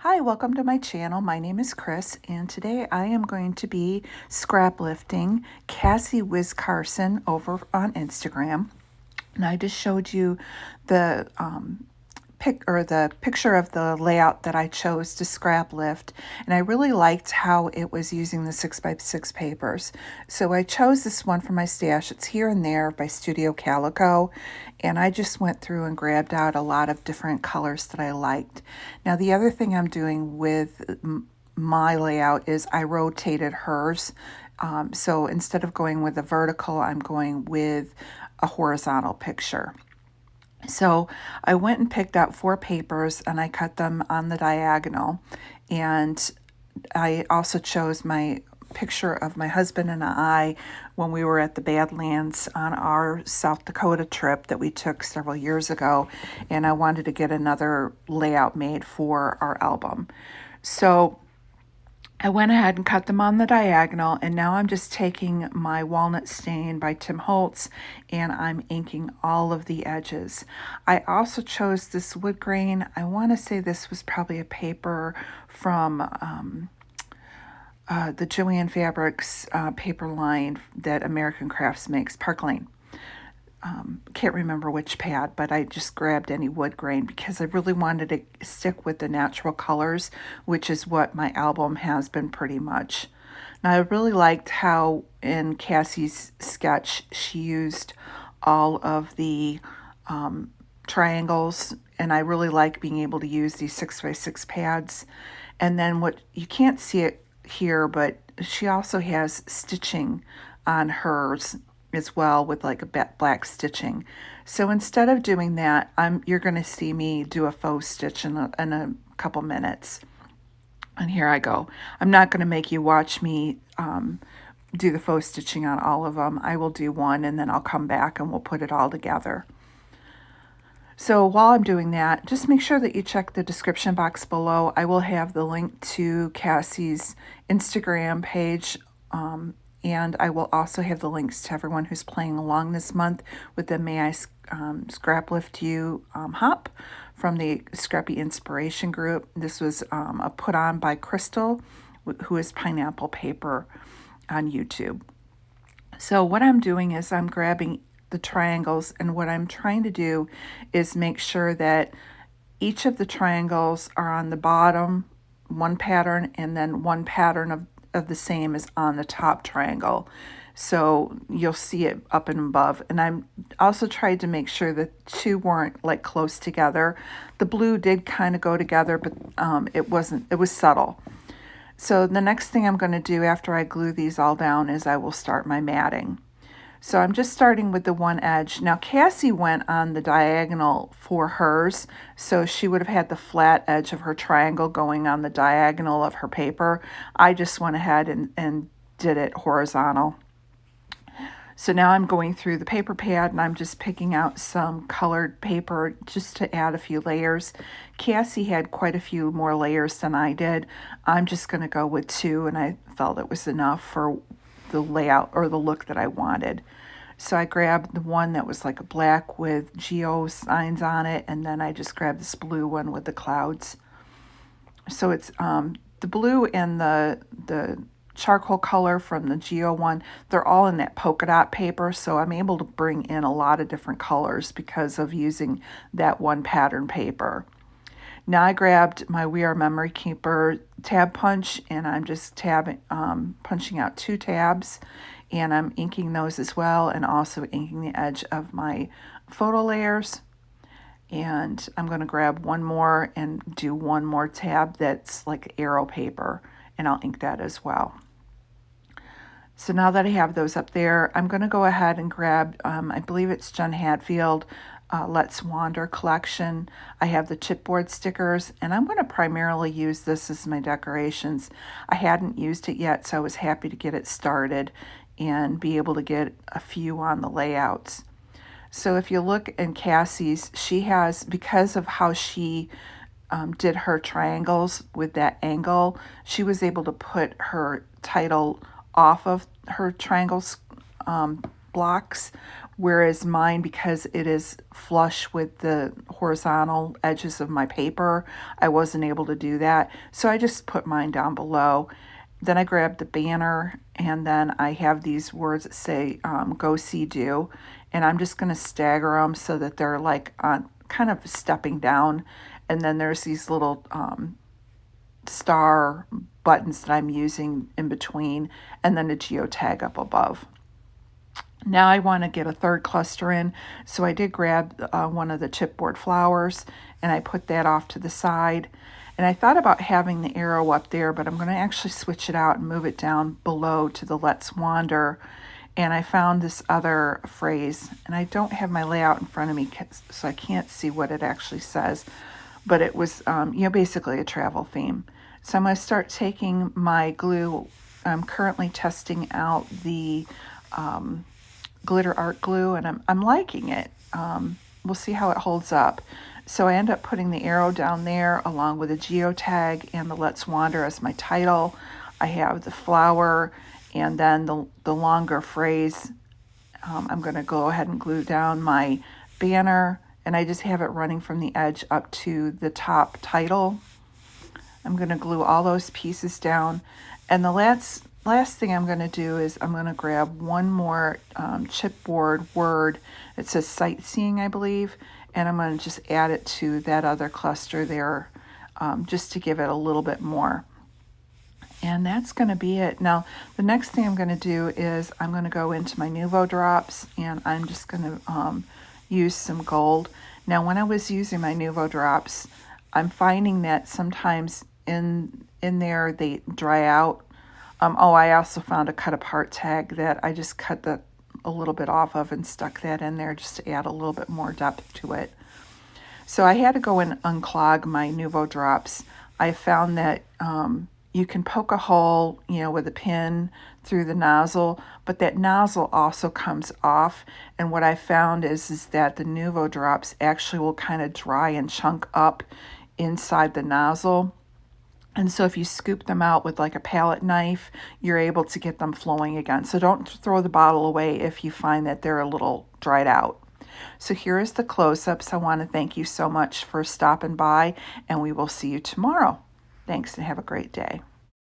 Hi, welcome to my channel. My name is Chris, and today I am going to be scrap lifting Cassie Wiz Carson over on Instagram. And I just showed you the the picture of the layout that I chose to scrap lift, and I really liked how it was using the 6x6 papers. So I chose this one for my stash. It's Here and There by Studio Calico, and I just went through and grabbed out a lot of different colors that I liked. Now the other thing I'm doing with my layout is I rotated hers. So instead of going with a vertical, I'm going with a horizontal picture. So I went and picked out 4 papers and I cut them on the diagonal. And I also chose my picture of my husband and I when we were at the Badlands on our South Dakota trip that we took several years ago. And I wanted to get another layout made for our album. So I went ahead and cut them on the diagonal, and now I'm just taking my Walnut Stain by Tim Holtz and I'm inking all of the edges. I also chose this wood grain. I want to say this was probably a paper from the Joanne Fabrics paper line that American Crafts makes, Park Lane. Can't remember which pad, but I just grabbed any wood grain because I really wanted to stick with the natural colors, which is what my album has been pretty much. Now, I really liked how in Cassie's sketch she used all of the triangles, and I really like being able to use these 6x6 pads. And then what you can't see it here, but she also has stitching on hers as well with like a black stitching. So instead of doing that, you're going to see me do a faux stitch in a couple minutes. And here I go. I'm not going to make you watch me do the faux stitching on all of them. I will do one and then I'll come back and we'll put it all together. So while I'm doing that, just make sure that you check the description box below. I will have the link to Cassie's Instagram page, and I will also have the links to everyone who's playing along this month with the May I Scraplift You hop from the Scrappy Inspiration Group. This was a put on by Crystal, who is Pineapple Paper on YouTube. So what I'm doing is I'm grabbing the triangles, and what I'm trying to do is make sure that each of the triangles are on the bottom, one pattern, and then one pattern of the same is on the top triangle. So you'll see it up and above. And I'm also tried to make sure that two weren't like close together. The blue did kind of go together, but it was subtle. So the next thing I'm going to do after I glue these all down is I will start my matting. So I'm just starting with the one edge. Now Cassie went on the diagonal for hers, so she would have had the flat edge of her triangle going on the diagonal of her paper. I just went ahead and did it horizontal. So now I'm going through the paper pad and I'm just picking out some colored paper just to add a few layers. Cassie had quite a few more layers than I did. I'm just going to go with 2, and I felt it was enough for the layout or the look that I wanted. So I grabbed the one that was like a black with geo signs on it, and then I just grabbed this blue one with the clouds. So it's the blue and the charcoal color from the geo one, they're all in that polka dot paper, so I'm able to bring in a lot of different colors because of using that one pattern paper. Now I grabbed my We Are Memory Keeper tab punch, and I'm just punching out 2 tabs, and I'm inking those as well, and also inking the edge of my photo layers. And I'm going to grab one more and do one more tab that's like arrow paper, and I'll ink that as well. So now that I have those up there, I'm going to go ahead and grab, I believe it's Jen Hadfield, Let's Wander collection. I have the chipboard stickers, and I'm going to primarily use this as my decorations. I hadn't used it yet, so I was happy to get it started and be able to get a few on the layouts. So if you look in Cassie's, she has, because of how she did her triangles with that angle, she was able to put her title off of her triangles blocks, whereas mine, because it is flush with the horizontal edges of my paper, I wasn't able to do that. So I just put mine down below. Then I grabbed the banner, and then I have these words that say go see do, and I'm just going to stagger them so that they're like on kind of stepping down. And then there's these little star buttons that I'm using in between, and then a geotag up above. Now I want to get a third cluster in, so I did grab one of the chipboard flowers, and I put that off to the side. And I thought about having the arrow up there, but I'm going to actually switch it out and move it down below to the Let's Wander. And I found this other phrase, and I don't have my layout in front of me, so I can't see what it actually says, but it was, basically a travel theme. So I'm going to start taking my glue. I'm currently testing out the glitter art glue, and I'm liking it. We'll see how it holds up. So I end up putting the arrow down there along with a geotag and the Let's Wander as my title. I have the flower and then the longer phrase. I'm going to go ahead and glue down my banner, and I just have it running from the edge up to the top title. I'm going to glue all those pieces down. And the last thing I'm going to do is I'm going to grab one more chipboard word. It says sightseeing, I believe, and I'm going to just add it to that other cluster there just to give it a little bit more. And that's going to be it. Now, the next thing I'm going to do is I'm going to go into my Nuvo drops, and I'm just going to use some gold. Now, when I was using my Nuvo drops, I'm finding that sometimes in there they dry out. I also found a cut apart tag that I just cut a little bit off of and stuck that in there just to add a little bit more depth to it. So I had to go and unclog my Nuvo drops. I found that you can poke a hole, with a pin through the nozzle, but that nozzle also comes off. And what I found is that the Nuvo drops actually will kind of dry and chunk up inside the nozzle. And so if you scoop them out with like a palette knife, you're able to get them flowing again. So don't throw the bottle away if you find that they're a little dried out. So here is the close-ups. I want to thank you so much for stopping by, and we will see you tomorrow. Thanks, and have a great day.